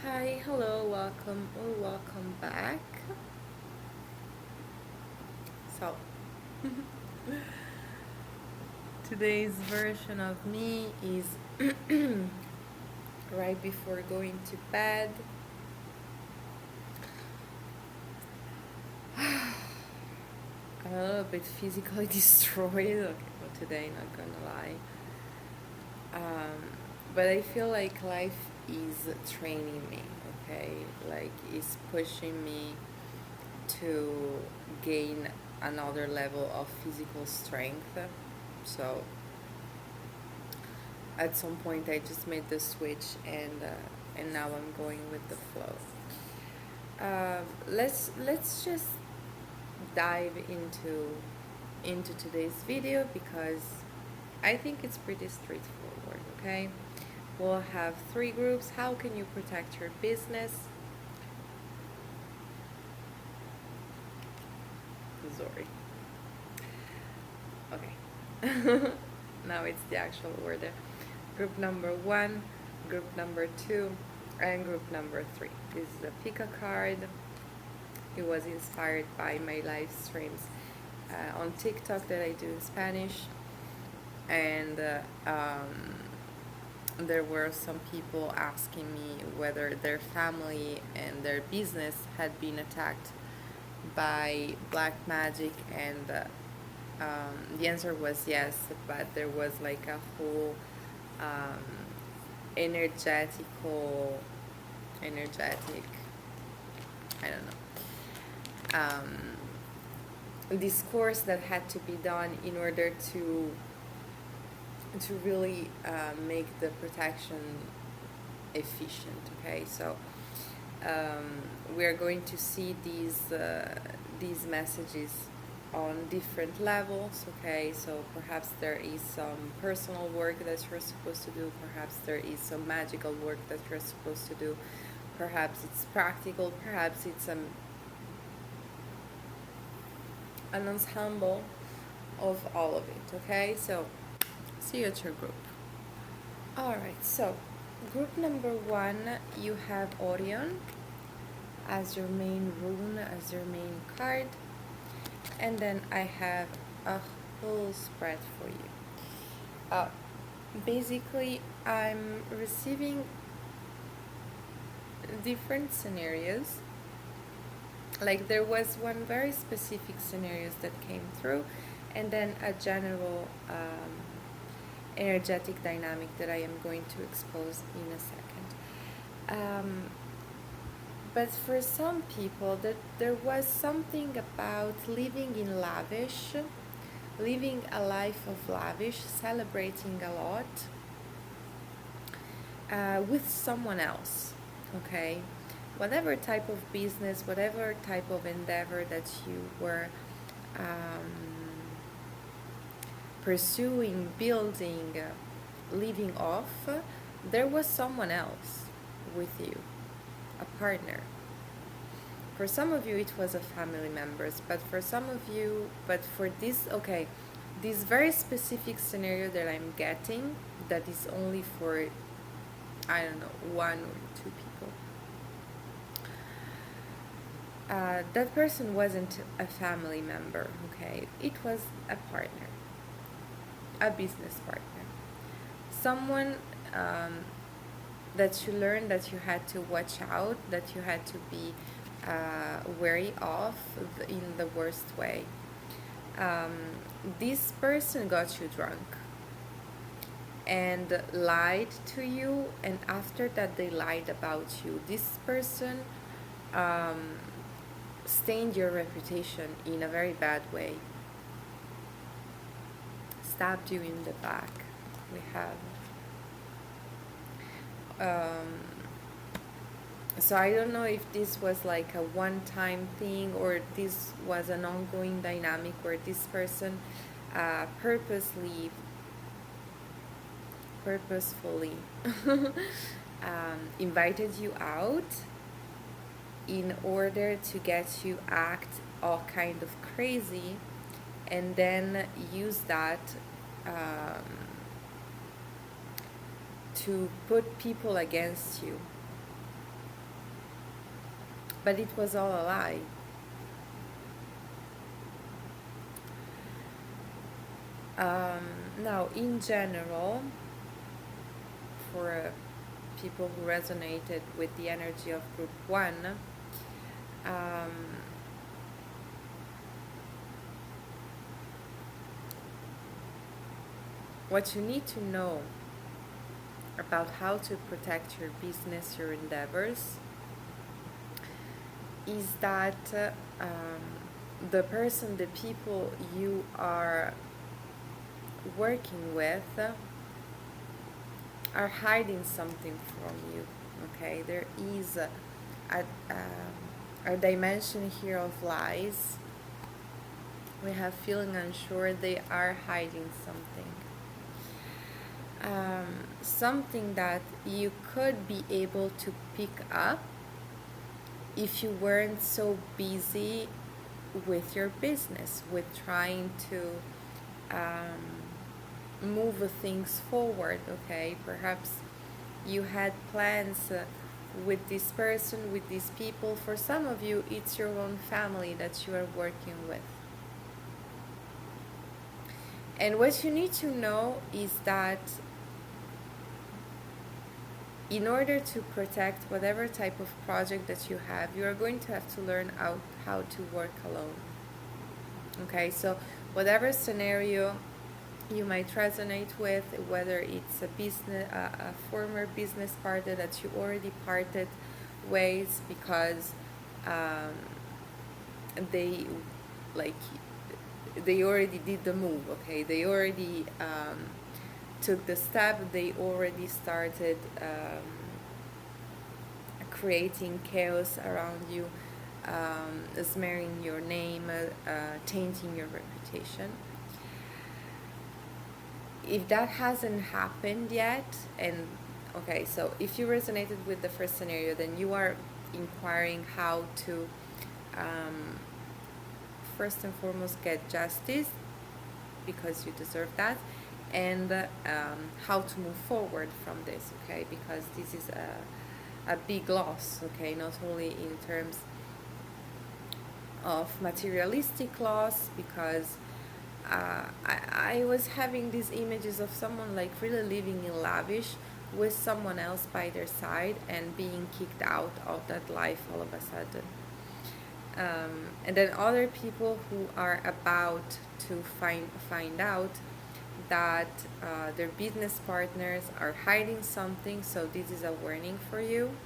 Hi, hello, welcome or welcome back. So, today's version of me is right before going to bed. I'm a little bit physically destroyed today, not gonna lie. But I feel like life is training me, okay? Like, it's pushing me to gain another level of physical strength. So at some point I just made the switch, and now I'm going with the flow. Let's just dive into today's video because I think it's pretty straightforward. Okay, we'll have three groups. How can you protect your business? Sorry. Okay. Now it's the actual order. Group number one, group number two, and group number three. This is a pick-a card. It was inspired by my live streams on TikTok that I do in Spanish, and there were some people asking me whether their family and their business had been attacked by black magic, and the answer was yes, but there was like a whole um, energetic, I don't know, discourse that had to be done in order to really make the protection efficient. Okay, so we are going to see these messages on different levels. Okay, so perhaps there is some personal work that you're supposed to do, perhaps there is some magical work that you're supposed to do, perhaps it's practical, perhaps it's an ensemble of all of it. Okay, so see you at your group. All right, so group number one, you have Orion as your main rune, as your main card, and then I have a whole spread for you. Basically, I'm receiving different scenarios. Like, there was one very specific scenarios that came through, and then a general energetic dynamic that I am going to expose in a second. But for some people, that there was something about living in lavish, living a life of lavish, celebrating a lot with someone else. Okay, whatever type of business, whatever type of endeavor that you were pursuing, building, living off, there was someone else with you, a partner. For some of you, it was a family members, but for some of you, but for this, okay, this very specific scenario that I'm getting, that is only for, I don't know, one or two people. That person wasn't a family member, okay? It was a partner, a business partner, someone that you learned that you had to watch out, that you had to be wary of in the worst way. This person got you drunk and lied to you, and after that they lied about you. This person stained your reputation in a very bad way, stabbed you in the back. We have so I don't know if this was like a one-time thing or this was an ongoing dynamic where this person purposefully invited you out in order to get you act all kind of crazy, and then use that to put people against you. but it was all a lie. Now, in general, for people who resonated with the energy of group one, um, what you need to know about how to protect your business, your endeavors, is that the person, the people you are working with are hiding something from you. Okay, there is a dimension here of lies. We have feeling unsure. They are hiding something. Something that you could be able to pick up if you weren't so busy with your business, with trying to move things forward. Okay, perhaps you had plans with this person, with these people. For some of you, it's your own family that you are working with. And what you need to know is that in order to protect whatever type of project that you have, you are going to have to learn how to work alone. Okay, so whatever scenario you might resonate with, whether it's a former business partner that you already parted ways because they like they already did the move. Okay, they already took the step. They already started creating chaos around you, smearing your name, tainting your reputation. If that hasn't happened yet, and okay, so if you resonated with the first scenario, then you are inquiring how to first and foremost get justice, because you deserve that, and how to move forward from this. Okay, because this is a big loss. Okay, not only in terms of materialistic loss, because I was having these images of someone like really living in lavish with someone else by their side and being kicked out of that life all of a sudden. And then other people who are about to find out that their business partners are hiding something, so this is a warning for you.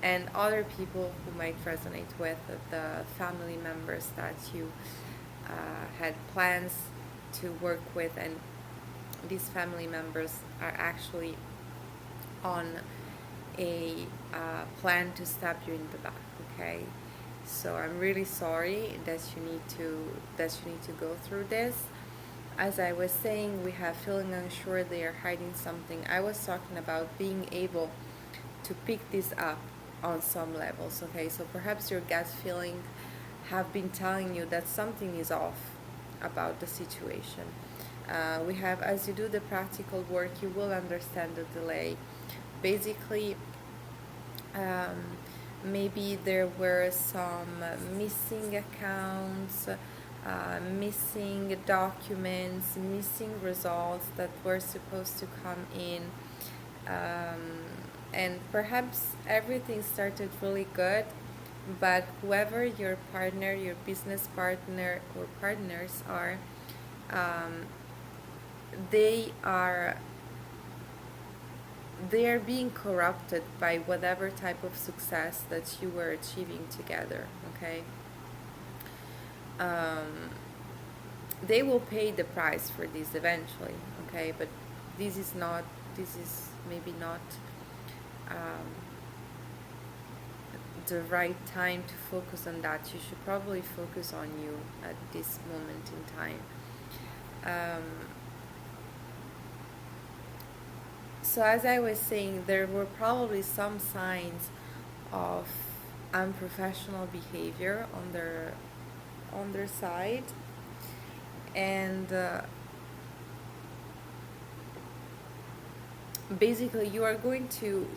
And other people who might resonate with the family members that you had plans to work with, and these family members are actually on a plan to stab you in the back. Okay, so I'm really sorry that you need to go through this. As I was saying, we have feeling unsure, they are hiding something. I was talking about being able to pick this up on some levels. Okay, so perhaps your gut feeling have been telling you that something is off about the situation. We have, as you do the practical work, you will understand the delay. Basically, maybe there were some missing accounts, missing documents, missing results that were supposed to come in, and perhaps everything started really good, but whoever your partner, your business partner or partners are, they are being corrupted by whatever type of success that you were achieving together. Okay, they will pay the price for this eventually. Okay, but this is maybe not the right time to focus on that. You should probably focus on you at this moment in time. So as I was saying, there were probably some signs of unprofessional behavior on their side, and basically you are going to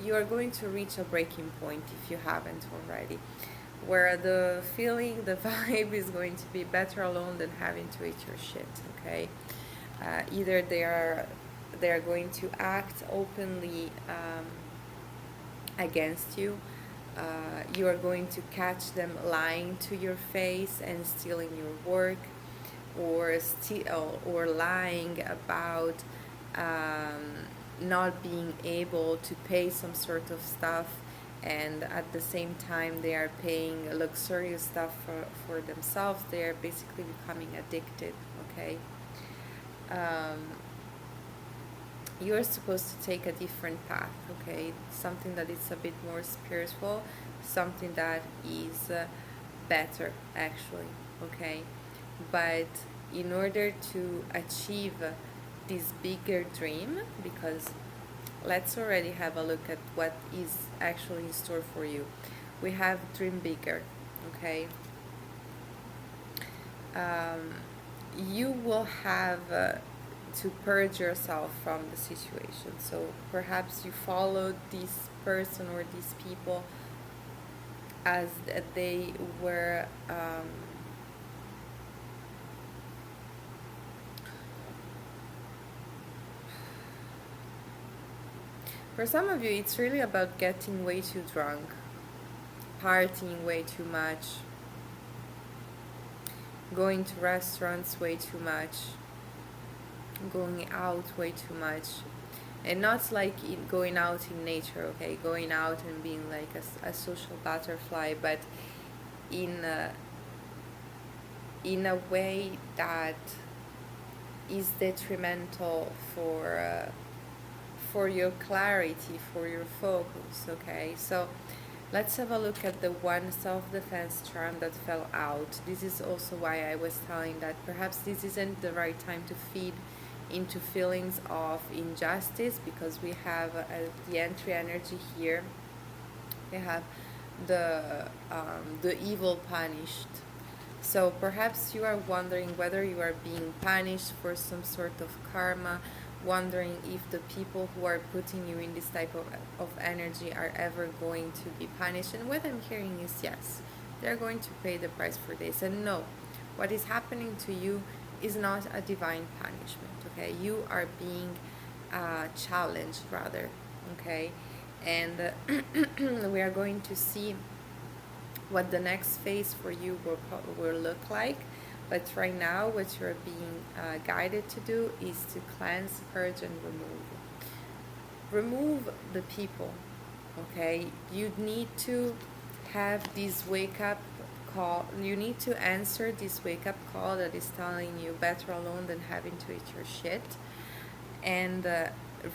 reach a breaking point if you haven't already, where the feeling, the vibe is going to be better alone than having to eat your shit. Okay, either they are going to act openly against you. You are going to catch them lying to your face and stealing your work, or lying about not being able to pay some sort of stuff, and at the same time they are paying luxurious stuff for themselves. They are basically becoming addicted. Okay, um, you're supposed to take a different path. Okay, something that is a bit more spiritual, something that is better actually. Okay, but in order to achieve this bigger dream, because let's already have a look at what is actually in store for you. We have dream bigger. Okay, um, you will have to purge yourself from the situation. So perhaps you followed this person or these people as they were for some of you, it's really about getting way too drunk, partying way too much, going to restaurants way too much, going out way too much. And not like going out in nature, okay? Going out and being like a social butterfly, but in a way that is detrimental for your clarity, for your focus. Okay, so let's have a look at the one self-defense charm that fell out. This is also why I was telling that perhaps this isn't the right time to feed into feelings of injustice, because we have the entry energy here. We have the evil punished. So perhaps you are wondering whether you are being punished for some sort of karma, wondering if the people who are putting you in this type of energy are ever going to be punished. And what I'm hearing is yes, they're going to pay the price for this. And no, what is happening to you is not a divine punishment. Okay, you are being challenged rather. Okay, and we are going to see what the next phase for you will look like. But right now, what you're being guided to do is to cleanse, purge, and remove. Remove the people. Okay, you need to have this wake up call. You need to answer this wake up call that is telling you better alone than having to eat your shit, and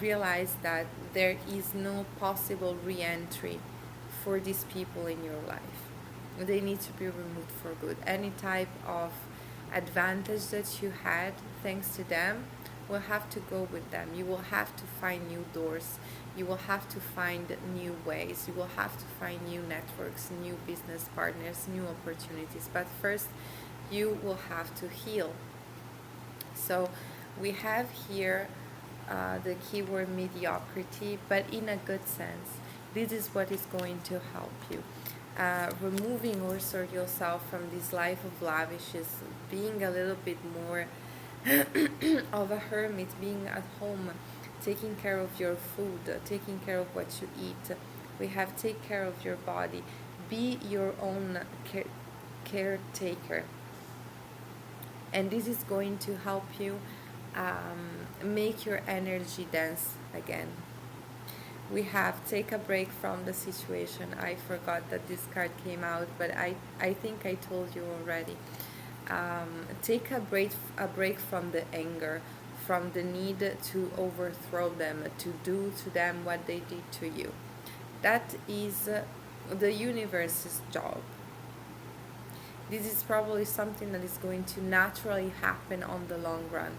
realize that there is no possible re-entry for these people in your life. They need to be removed for good. Any type of advantage that you had thanks to them will have to go with them. You will have to find new doors. You will have to find new ways. You will have to find new networks, new business partners, new opportunities. But first, you will have to heal. So we have here the keyword mediocrity, but in a good sense. This is what is going to help you. Removing also yourself from this life of lavishes, being a little bit more of a hermit, being at home, taking care of your food, taking care of what you eat. We have take care of your body. Be your own caretaker. And this is going to help you make your energy dance again. We have take a break from the situation. I forgot that this card came out, but I think I told you already. Take a break from the anger, from the need to overthrow them, to do to them what they did to you. That is the universe's job. This is probably something that is going to naturally happen on the long run.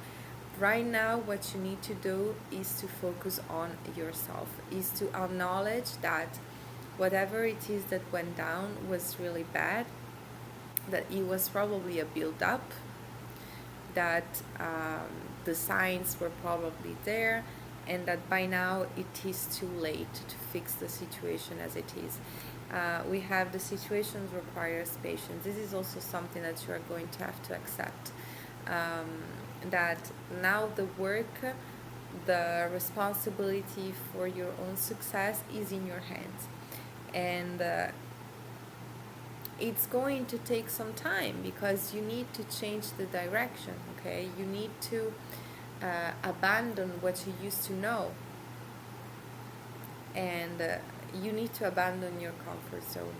Right now, what you need to do is to focus on yourself, is to acknowledge that whatever it is that went down was really bad, that it was probably a build-up, that the signs were probably there, and that by now it is too late to fix the situation as it is. We have the situations requires patience. This is also something that you are going to have to accept. That now the work, the responsibility for your own success is in your hands, and it's going to take some time because you need to change the direction. Okay, you need to abandon what you used to know, and you need to abandon your comfort zone,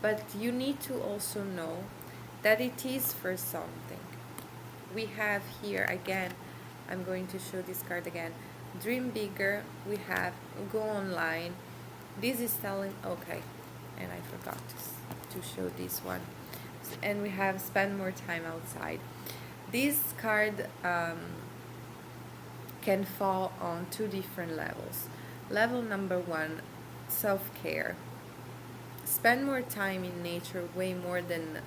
but you need to also know that it is for something. We have here again, I'm going to show this card again, dream bigger. We have go online. This is telling, okay, and I forgot to show this one, and we have spend more time outside. This card can fall on two different levels. Level number one, self-care. Spend more time in nature, way more than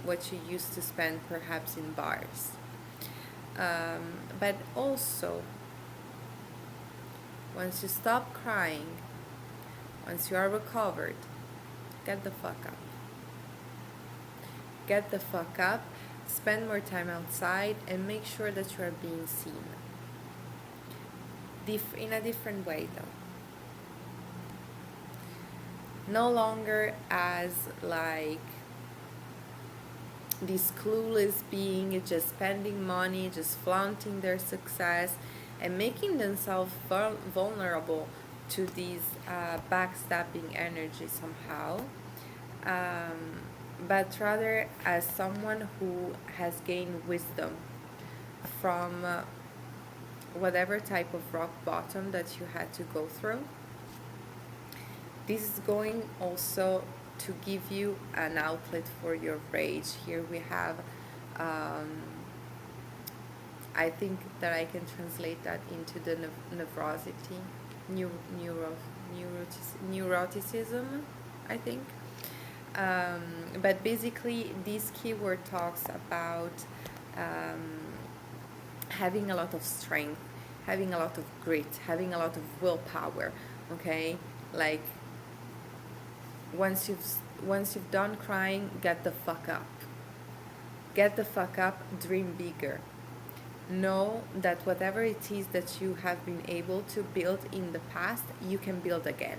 what you used to spend perhaps in bars. But also, once you stop crying, once you are recovered, get the fuck up. Get the fuck up, spend more time outside, and make sure that you are being seen. In a different way though. No longer as like this clueless being, just spending money, just flaunting their success, and making themselves vulnerable to these backstabbing energy somehow. But rather as someone who has gained wisdom from whatever type of rock bottom that you had to go through. This is going also to give you an outlet for your rage. Here we have, I think that I can translate that into the neurosity, neuroticism, I think. But basically, this keyword talks about having a lot of strength, having a lot of grit, having a lot of willpower. Okay, like once you've done crying, get the fuck up. Get the fuck up. Dream bigger. Know that whatever it is that you have been able to build in the past, you can build again.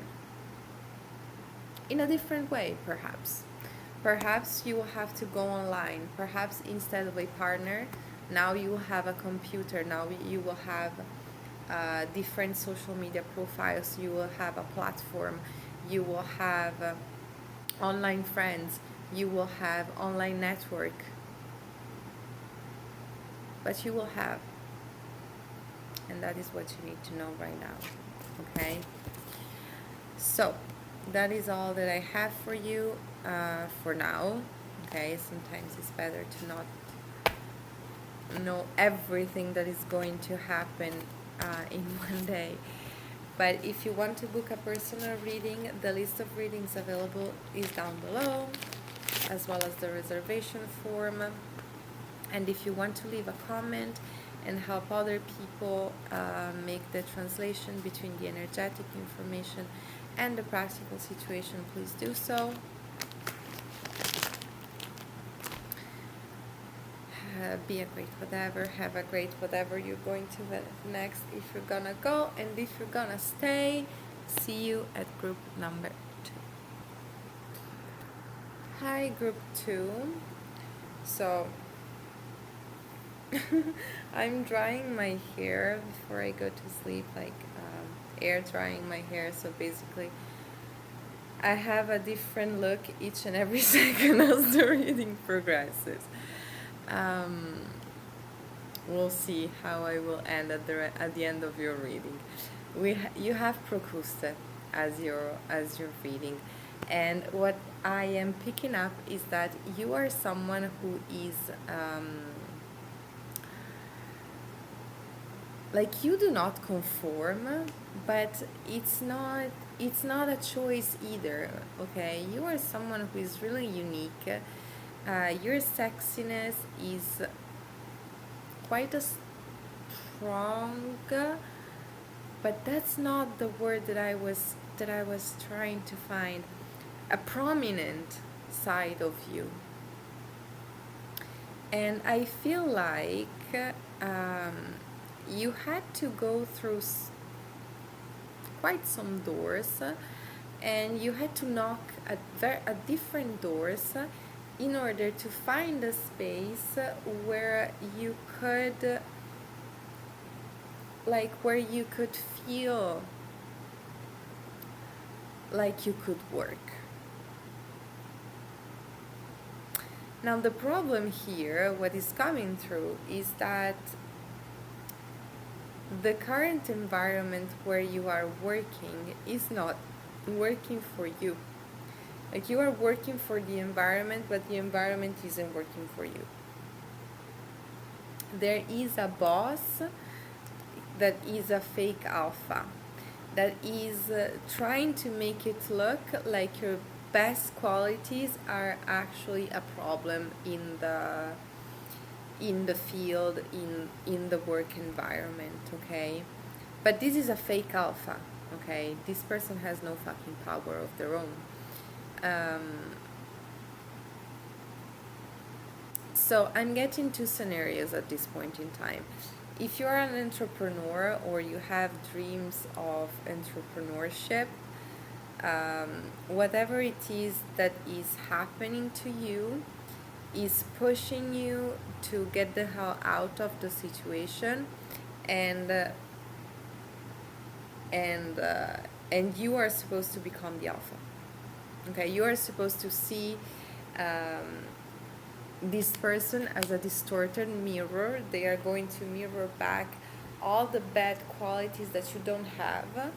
In a different way, perhaps. Perhaps you will have to go online. Perhaps instead of a partner, now you will have a computer. Now you will have different social media profiles. You will have a platform. You will have online friends. You will have online network. But you will have. And that is what you need to know right now. Okay? So, that is all that I have for you for now. Okay? Sometimes it's better to not know everything that is going to happen in one day. But if you want to book a personal reading, the list of readings available is down below, as well as the reservation form. And if you want to leave a comment and help other people make the translation between the energetic information and the practical situation, please do so. Be a great whatever, have a great whatever you're going to next, if you're gonna go, and if you're gonna stay. See you at group number 2. Hi, group 2. So I'm drying my hair before I go to sleep, like air drying my hair. So basically I have a different look each and every second as the reading progresses. We'll see how I will end at the end of your reading. You have Procusta as your reading, and what I am picking up is that you are someone who is like, you do not conform, but it's not a choice either. Okay, you are someone who is really unique. Your sexiness is quite a strong but that's not the word that I was trying to find. A prominent side of you. And I feel like you had to go through quite some doors, and you had to knock at different doors in order to find a space where you could feel like you could work. Now the problem here, what is coming through, is that the current environment where you are working is not working for you. Like, you are working for the environment, but the environment isn't working for you. There is a boss that is a fake alpha, that is trying to make it look like your best qualities are actually a problem in the field, in the work environment, okay? But this is a fake alpha, okay? This person has no fucking power of their own. So I'm getting two scenarios at this point in time. If you're an entrepreneur or you have dreams of entrepreneurship, whatever it is that is happening to you is pushing you to get the hell out of the situation, and you are supposed to become the alpha. Okay, you are supposed to see this person as a distorted mirror. They are going to mirror back all the bad qualities that you don't have,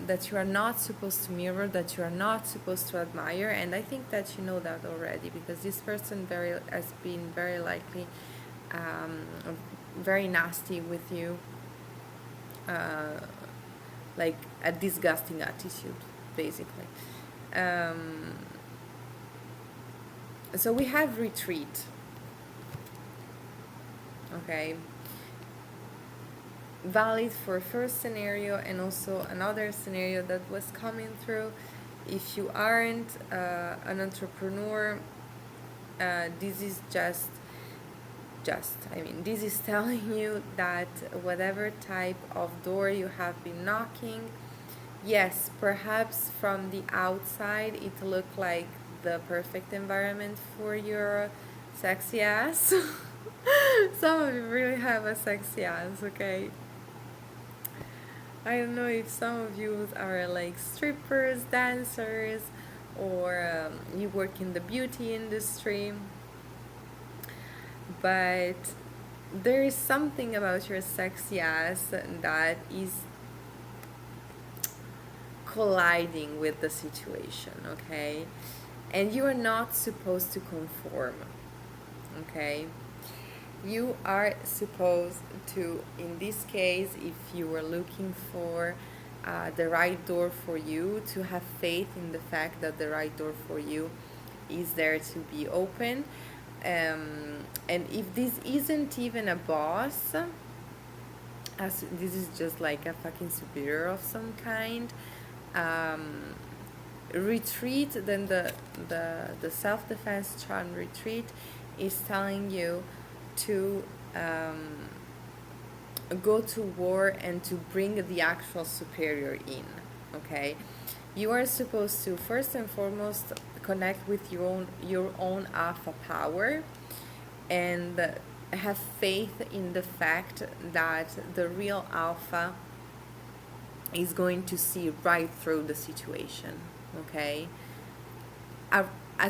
that you are not supposed to mirror, that you are not supposed to admire. And I think that you know that already, because this person has been very likely very nasty with you, like a disgusting attitude, basically. So we have retreat. Okay. Valid for first scenario, and also another scenario that was coming through. If you aren't an entrepreneur, this is just this is telling you that whatever type of door you have been knocking, yes, perhaps from the outside it looked like the perfect environment for your sexy ass. Some of you really have a sexy ass, okay? I don't know if some of you are like strippers, dancers, or you work in the beauty industry, but there is something about your sexy ass that is colliding with the situation, okay? And you are not supposed to conform, okay? You are supposed to, in this case, if you were looking for the right door for you, to have faith in the fact that the right door for you is there to be open. And if this isn't even a boss, as this is just like a fucking superior of some kind, retreat, then the self-defense charm retreat is telling you to go to war and to bring the actual superior in, okay? You are supposed to first and foremost connect with your own alpha power, and have faith in the fact that the real alpha is going to see right through the situation, okay? A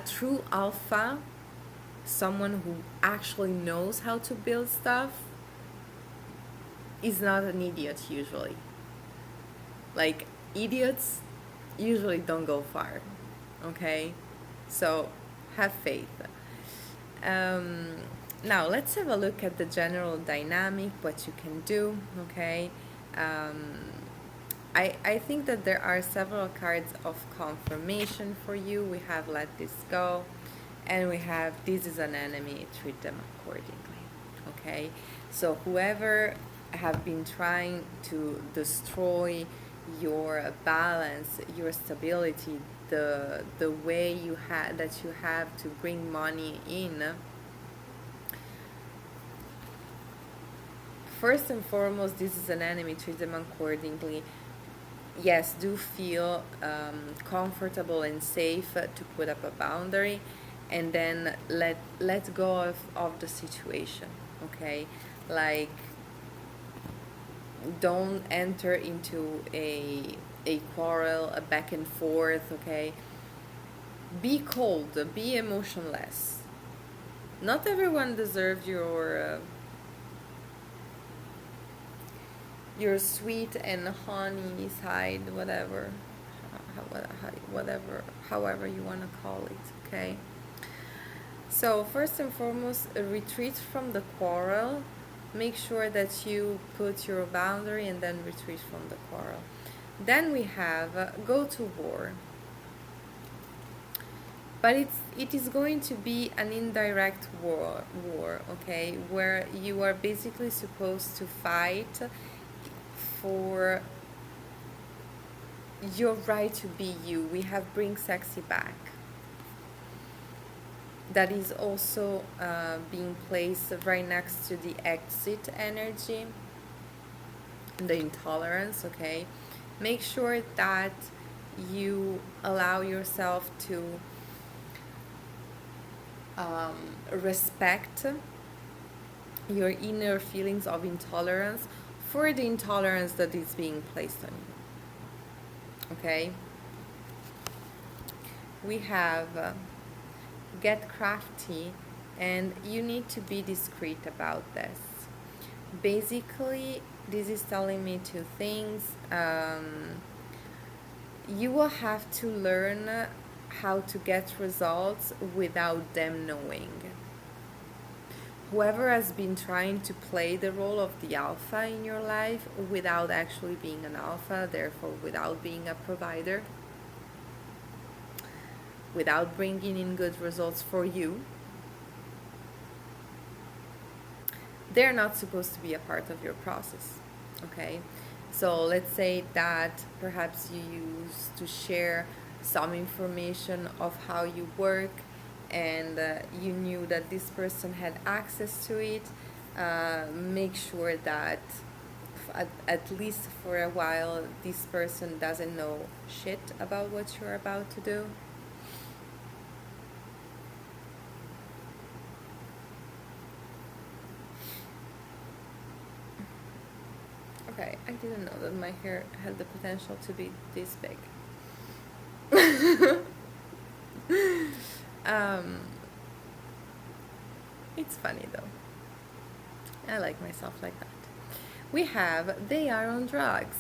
true alpha, someone who actually knows how to build stuff, is not an idiot usually. Like, idiots usually don't go far, okay? So have faith. Now let's have a look at the general dynamic, what you can do, okay? I think that there are several cards of confirmation for you. We have Let This Go, and we have This Is an Enemy, Treat Them Accordingly, okay? So whoever have been trying to destroy your balance, your stability, the way you have to bring money in. First and foremost, this is an enemy. Treat them accordingly. Yes, do feel comfortable and safe to put up a boundary, and then let go of the situation. Okay, like, don't enter into a quarrel, a back and forth. Okay, be cold, be emotionless. Not everyone deserves your sweet and honey side, whatever, however you want to call it. Okay. So first and foremost, retreat from the quarrel. Make sure that you put your boundary and then retreat from the quarrel. Then we have go to war. But it is going to be an indirect war, okay, where you are basically supposed to fight for your right to be you. We have bring sexy back. That is also being placed right next to the exit energy, the intolerance, okay? Make sure that you allow yourself to respect your inner feelings of intolerance for the intolerance that is being placed on you. Okay? We have get crafty, and you need to be discreet about this. Basically, this is telling me two things. You will have to learn how to get results without them knowing. Whoever has been trying to play the role of the alpha in your life without actually being an alpha, therefore without being a provider, without bringing in good results for you, they're not supposed to be a part of your process. Okay? So let's say that perhaps you used to share some information of how you work, and you knew that this person had access to it. Make sure that at least for a while this person doesn't know shit about what you're about to do. Okay, I didn't know that my hair had the potential to be this big. It's funny though. I like myself like that. We have they are on drugs.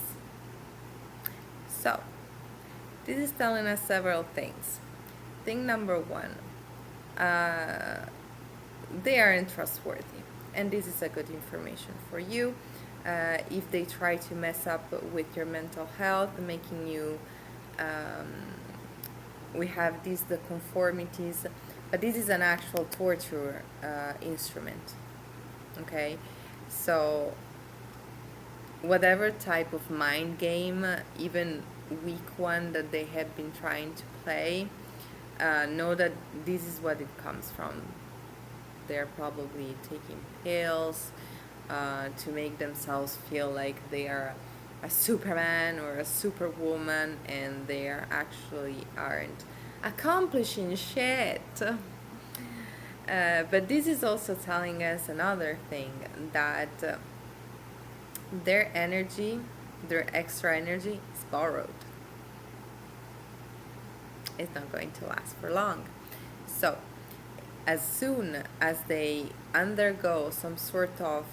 So, this is telling us several things. Thing number one, they aren't trustworthy, and this is a good information for you. If they try to mess up with your mental health, making you, we have these the conformities, but this is an actual torture instrument. Okay, so whatever type of mind game, even weak one that they have been trying to play, know that this is what it comes from. They're probably taking pills to make themselves feel like they are a Superman or a Superwoman, and they actually aren't accomplishing shit. But this is also telling us another thing, that their energy, their extra energy, is borrowed. It's not going to last for long. So, as soon as they undergo some sort of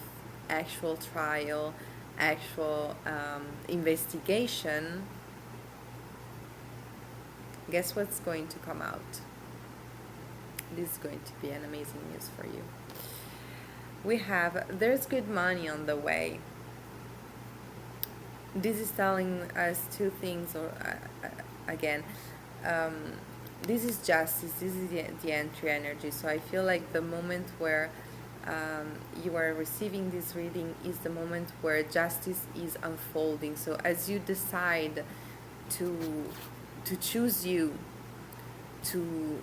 actual trial, actual investigation, guess what's going to come out? This is going to be an amazing news for you. We have, there's good money on the way. This is telling us two things, or again, this is justice, this is the entry energy. So I feel like the moment where you are receiving this reading is the moment where justice is unfolding. So as you decide to choose you, to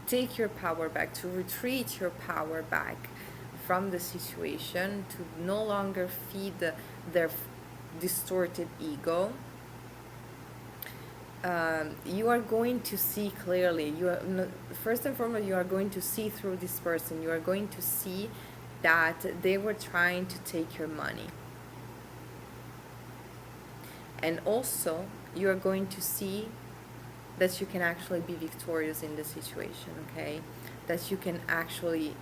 take your power back, to retreat your power back from the situation, to no longer feed their distorted ego, you are going to see clearly. You are first and foremost, you are going to see through this person. You are going to see that they were trying to take your money, and also you are going to see that you can actually be victorious in the situation. Okay, that you can actually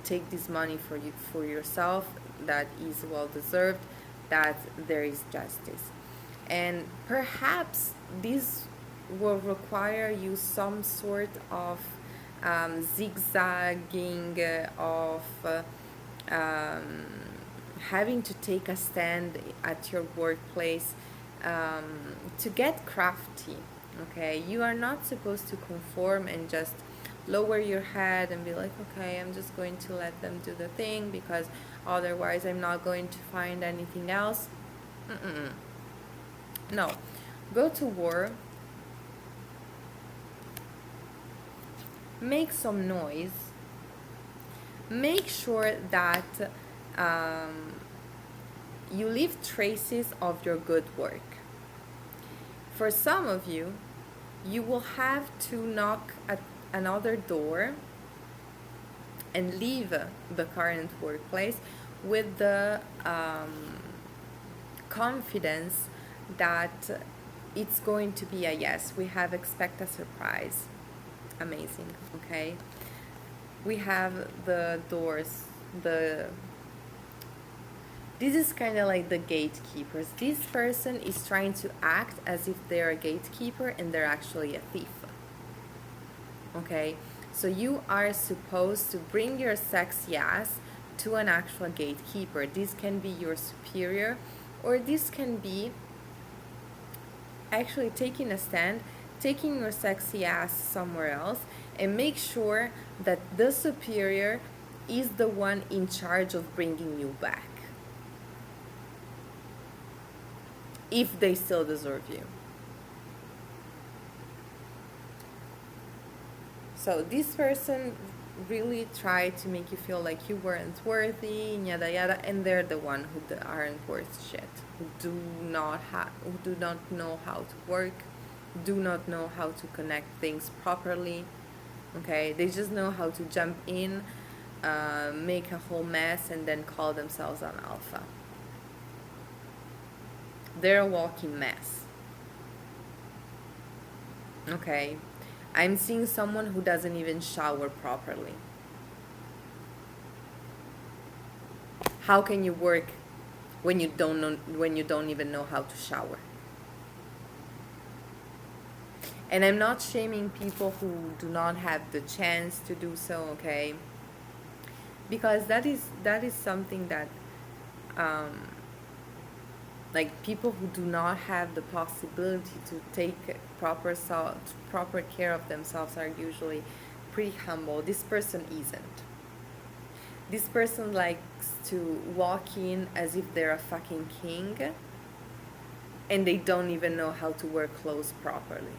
take this money for yourself, that is well deserved, that there is justice. And perhaps this will require you some sort of zigzagging, of having to take a stand at your workplace, to get crafty. Okay, you are not supposed to conform and just lower your head and be like, okay, I'm just going to let them do the thing because otherwise I'm not going to find anything else. No, go to war, make some noise, make sure that you leave traces of your good work. For some of you, you will have to knock at another door and leave the current workplace with the confidence that it's going to be a yes. We have expect a surprise. Amazing. Okay, we have the doors, this is kind of like the gatekeepers. This person is trying to act as if they're a gatekeeper and they're actually a thief. Okay, so you are supposed to bring your sexy ass to an actual gatekeeper. This can be your superior, or this can be actually taking a stand, taking your sexy ass somewhere else, and make sure that the superior is the one in charge of bringing you back, if they still deserve you. So this person really tried to make you feel like you weren't worthy, yada yada, and they're the one who aren't worth shit, who do not know how to work, do not know how to connect things properly. Okay, they just know how to jump in, make a whole mess, and then call themselves an alpha. They're a walking mess. Okay, I'm seeing someone who doesn't even shower properly. How can you work when you don't even know how to shower? And I'm not shaming people who do not have the chance to do so, okay? Because that is something that like people who do not have the possibility to take proper care of themselves are usually pretty humble. This person isn't. This person likes to walk in as if they're a fucking king, and they don't even know how to wear clothes properly.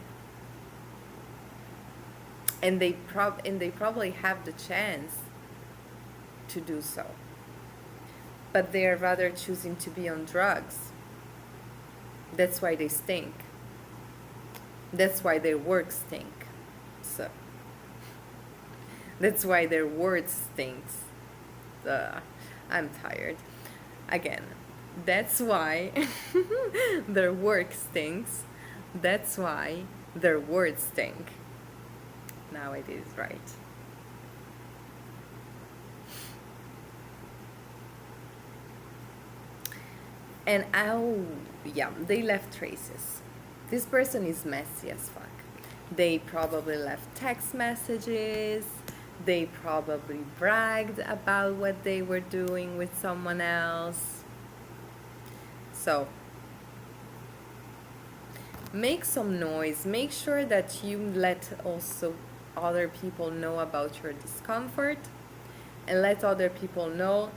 And they probably have the chance to do so, but they are rather choosing to be on drugs. That's why they stink. That's why their work stink. So that's why their word stinks. I'm tired. Again, that's why their work stinks. That's why their words stink. Now it is right. And they left traces. This person is messy as fuck. They probably left text messages. They probably bragged about what they were doing with someone else. So make some noise. Make sure that you let also other people know about your discomfort, and let other people know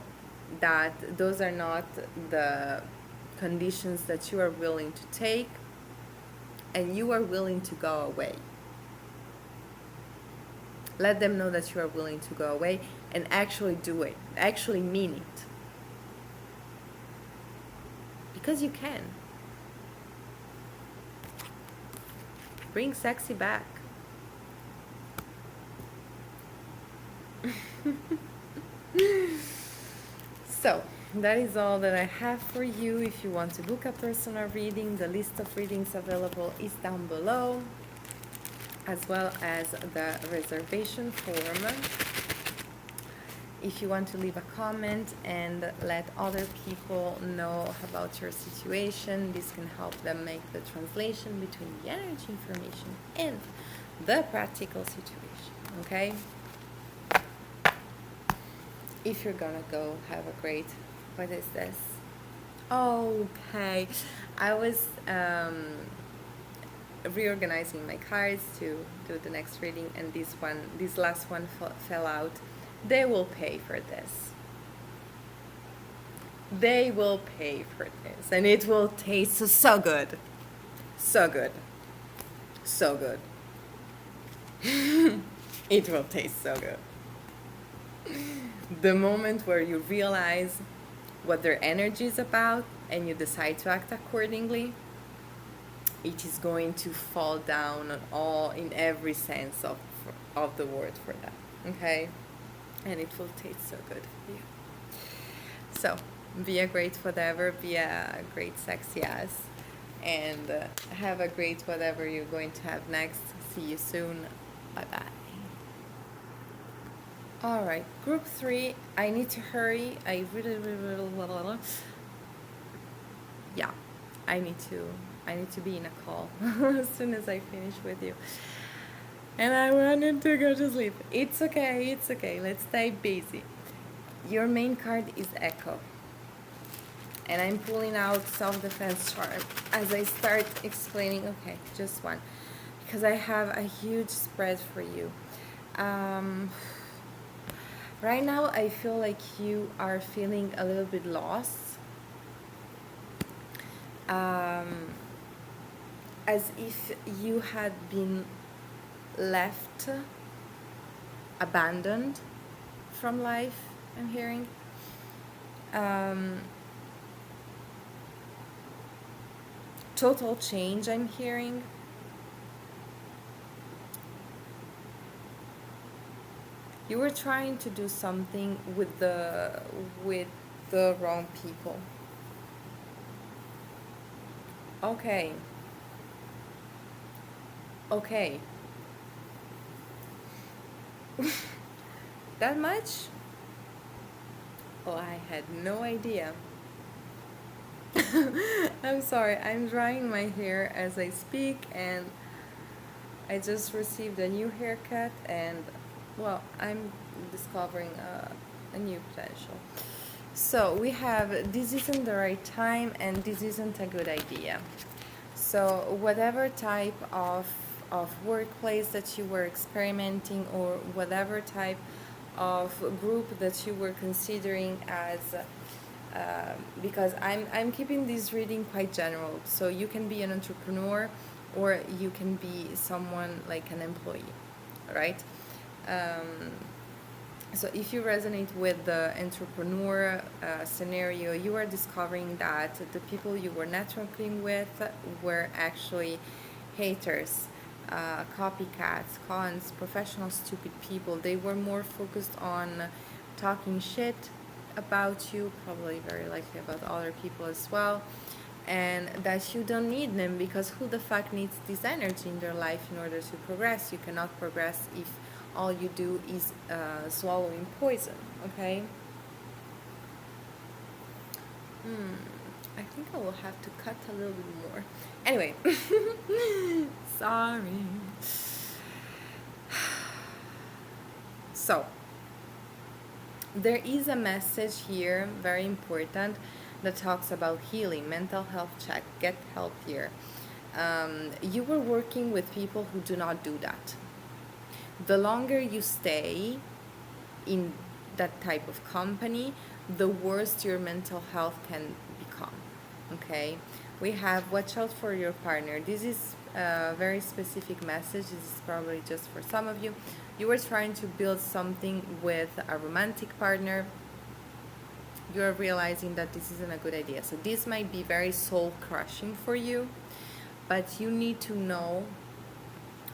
that those are not the conditions that you are willing to take, and you are willing to go away. Let them know that you are willing to go away and actually do it, actually mean it. Because you can. Bring sexy back. So, that is all that I have for you. If you want to book a personal reading, the list of readings available is down below, as well as the reservation form. If you want to leave a comment and let other people know about your situation, this can help them make the translation between the energy information and the practical situation, okay? If you're gonna go, have a great, what is this? Okay, I was reorganizing my cards to do the next reading, and this last one fell out. They will pay for this. They will pay for this, and it will taste so good. So good. So good. It will taste so good. The moment where you realize what their energy is about and you decide to act accordingly, it is going to fall down in every sense of the word for them, okay? And it will taste so good for you. So, be a great whatever, be a great sexy ass, and have a great whatever you're going to have next. See you soon. Bye-bye. Alright, group 3, I need to hurry. I really, yeah, I need to be in a call as soon as I finish with you. And I wanted to go to sleep. It's okay, let's stay busy. Your main card is Echo. And I'm pulling out self-defense chart as I start explaining, okay, just one. Because I have a huge spread for you. Right now, I feel like you are feeling a little bit lost. As if you had been left, abandoned from life, I'm hearing. Total change, I'm hearing. You were trying to do something with the wrong people. Okay. That much? Oh, I had no idea. I'm sorry, I'm drying my hair as I speak, and I just received a new haircut, and well, I'm discovering a new potential. So we have, this isn't the right time and this isn't a good idea. So whatever type of workplace that you were experimenting, or whatever type of group that you were considering as, because I'm keeping this reading quite general, so you can be an entrepreneur or you can be someone like an employee, right? So if you resonate with the entrepreneur scenario, you are discovering that the people you were networking with were actually haters, copycats, cons, professional stupid people. They were more focused on talking shit about you, probably very likely about other people as well, and that you don't need them, because who the fuck needs this energy in their life in order to progress? You cannot progress if all you do is swallowing poison, okay? I think I will have to cut a little bit more. Anyway, sorry. So, there is a message here, very important, that talks about healing, mental health check, get healthier. You were working with people who do not do that. The longer you stay in that type of company, the worse your mental health can become. Okay, we have watch out for your partner. This is a very specific message. This is probably just for some of you. You were trying to build something with a romantic partner. You're realizing that this isn't a good idea. So this might be very soul crushing for you, but you need to know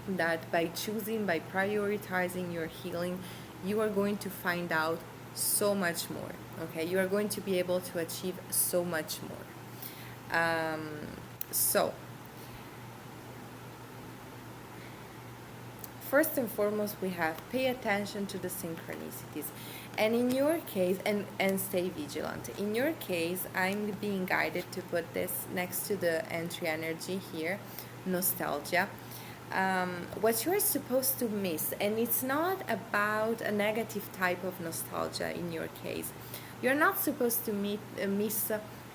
that by choosing, by prioritizing your healing, you are going to find out so much more. Okay, you are going to be able to achieve so much more. So first and foremost, we have pay attention to the synchronicities. And in your case, and stay vigilant. In your case, I'm being guided to put this next to the entry energy here, nostalgia. What you're supposed to miss, and it's not about a negative type of nostalgia in your case. You're not supposed to miss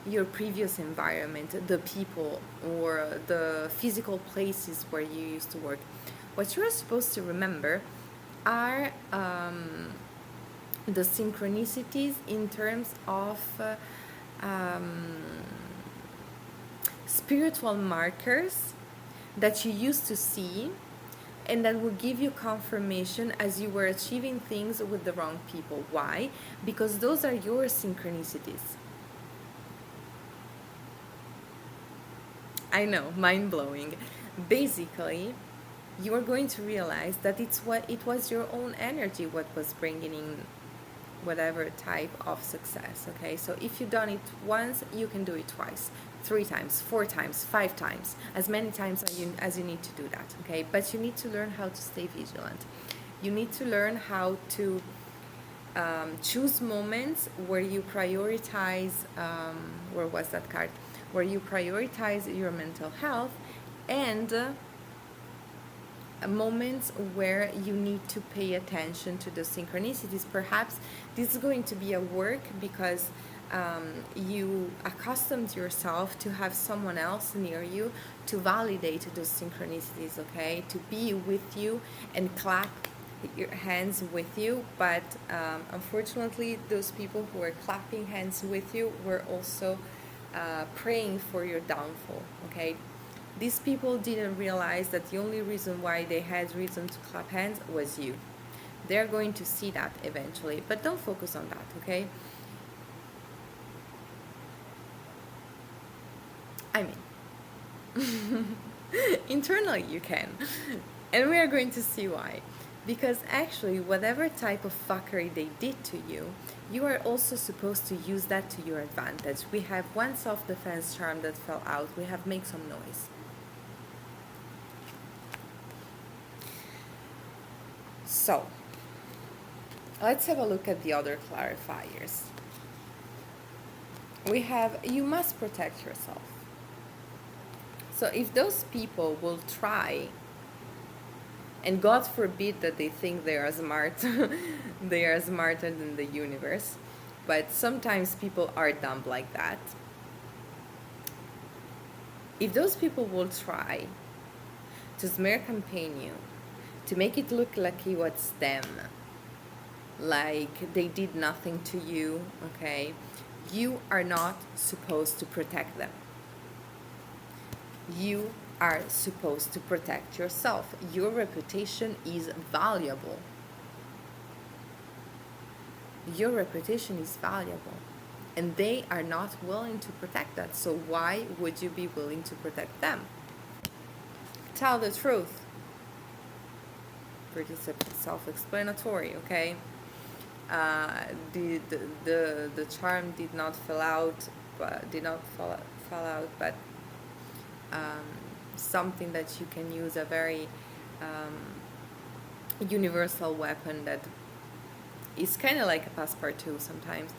your previous environment, the people or the physical places where you used to work. What you're supposed to remember are the synchronicities in terms of spiritual markers that you used to see, and that will give you confirmation as you were achieving things with the wrong people. Why? Because those are your synchronicities. I know, mind-blowing. Basically, you are going to realize that it was your own energy what was bringing in whatever type of success. Okay, so if you've done it once, you can do it twice, 3 times, 4 times, 5 times, as many times as you need to do that. Okay, but you need to learn how to stay vigilant. You need to learn how to choose moments where you prioritize where was that card, where you prioritize your mental health, and moments where you need to pay attention to the synchronicities. Perhaps this is going to be a work because you accustomed yourself to have someone else near you to validate those synchronicities, okay, to be with you and clap your hands with you. But unfortunately, those people who were clapping hands with you were also praying for your downfall. Okay, these people didn't realize that the only reason why they had reason to clap hands was you. They're going to see that eventually, but don't focus on that. Okay, I mean, internally you can, and we are going to see why. Because actually, whatever type of fuckery they did to you, you are also supposed to use that to your advantage. We have one self-defense charm that fell out. We have make some noise. So, let's have a look at the other clarifiers. We have, you must protect yourself. So if those people will try, and God forbid that they think they are smart, they are smarter than the universe, but sometimes people are dumb like that. If those people will try to smear campaign you, to make it look like it was them, like they did nothing to you, okay, you are not supposed to protect them. You are supposed to protect yourself. Your reputation is valuable. Your reputation is valuable. And they are not willing to protect that. So why would you be willing to protect them? Tell the truth. Pretty self-explanatory, okay? The charm did not fall out, but something that you can use, a very universal weapon that is kind of like a passepartout sometimes.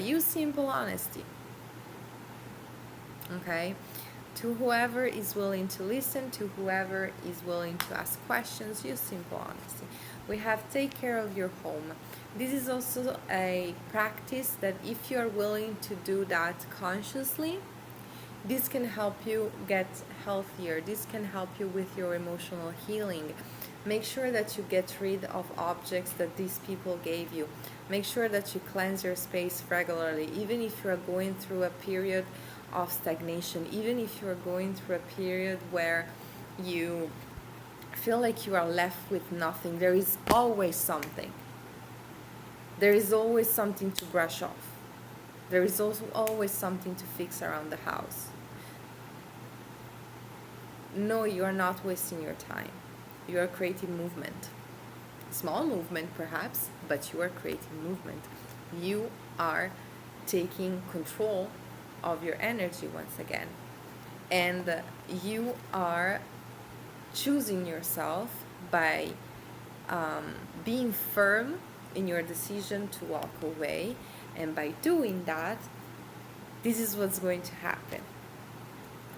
Use simple honesty. Okay? To whoever is willing to listen, to whoever is willing to ask questions, use simple honesty. We have take care of your home. This is also a practice that if you are willing to do that consciously, this can help you get healthier. This can help you with your emotional healing. Make sure that you get rid of objects that these people gave you. Make sure that you cleanse your space regularly, even if you are going through a period of stagnation, even if you are going through a period where you feel like you are left with nothing. There is always something. There is always something to brush off. There is also always something to fix around the house. No, you are not wasting your time. You are creating movement. Small movement perhaps, but you are creating movement. You are taking control of your energy once again. And you are choosing yourself by being firm in your decision to walk away. And by doing that, this is what's going to happen.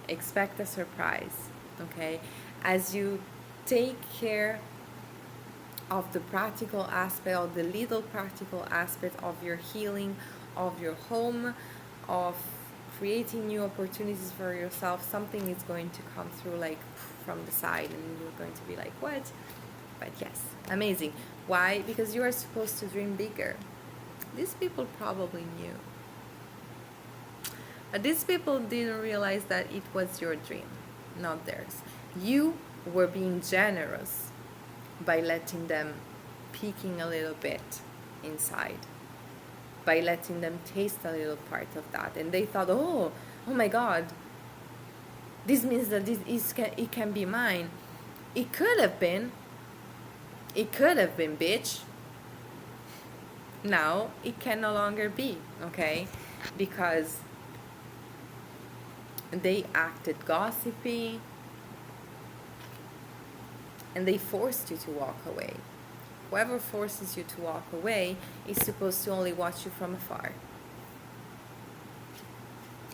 Expect a surprise, okay? As you take care of the practical aspect, of the little practical aspect of your healing, of your home, of creating new opportunities for yourself, something is going to come through like from the side, and you're going to be like, what? But yes, amazing. Why? Because you are supposed to dream bigger. These people probably knew. But these people didn't realize that it was your dream, not theirs. You were being generous by letting them peeking a little bit inside, by letting them taste a little part of that. And they thought, oh my God, this means that it can be mine. It could have been, bitch. Now it can no longer be, okay? Because they acted gossipy and they forced you to walk away. Whoever forces you to walk away is supposed to only watch you from afar.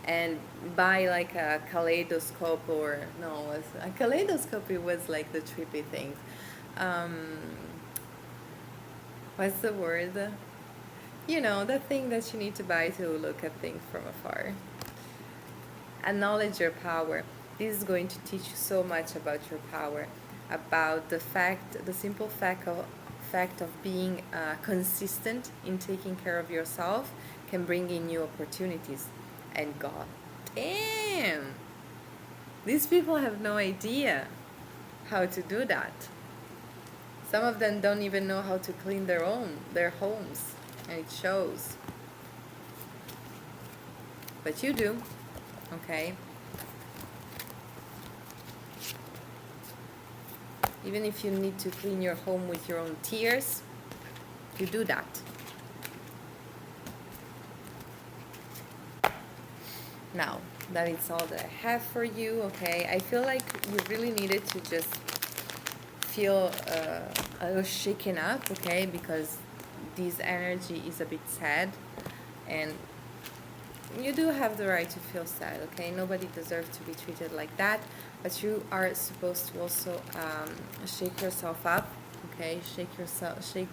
And by like a kaleidoscope, or no, a kaleidoscope, it was like the trippy things. What's the word? You know, the thing that you need to buy to look at things from afar. Acknowledge your power. This is going to teach you so much about your power, about the simple fact of being consistent in taking care of yourself can bring in new opportunities. And God damn, these people have no idea how to do that. Some of them don't even know how to clean their homes, and it shows. But you do, okay? Even if you need to clean your home with your own tears, you do that. Now, that is all that I have for you, okay? I feel like you really needed to just feel a little shaken up, okay? Because this energy is a bit sad, and you do have the right to feel sad, okay? Nobody deserves to be treated like that, but you are supposed to also shake yourself up, okay? Shake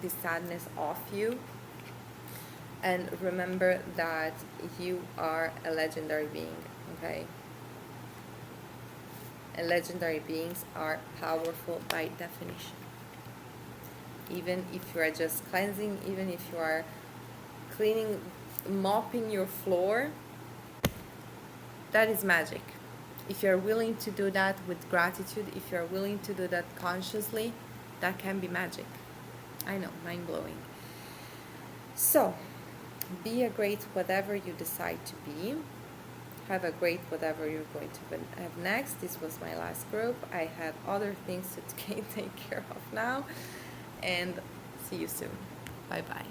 this sadness off you. And remember that you are a legendary being, okay? And legendary beings are powerful by definition. Even if you are just cleansing, even if you are cleaning, mopping your floor, that is magic. If you are willing to do that with gratitude, if you are willing to do that consciously, that can be magic. I know, mind-blowing. So, be a great whatever you decide to be. Have a great whatever you're going to have next. This was my last group. I have other things to take care of now. And see you soon. Bye-bye.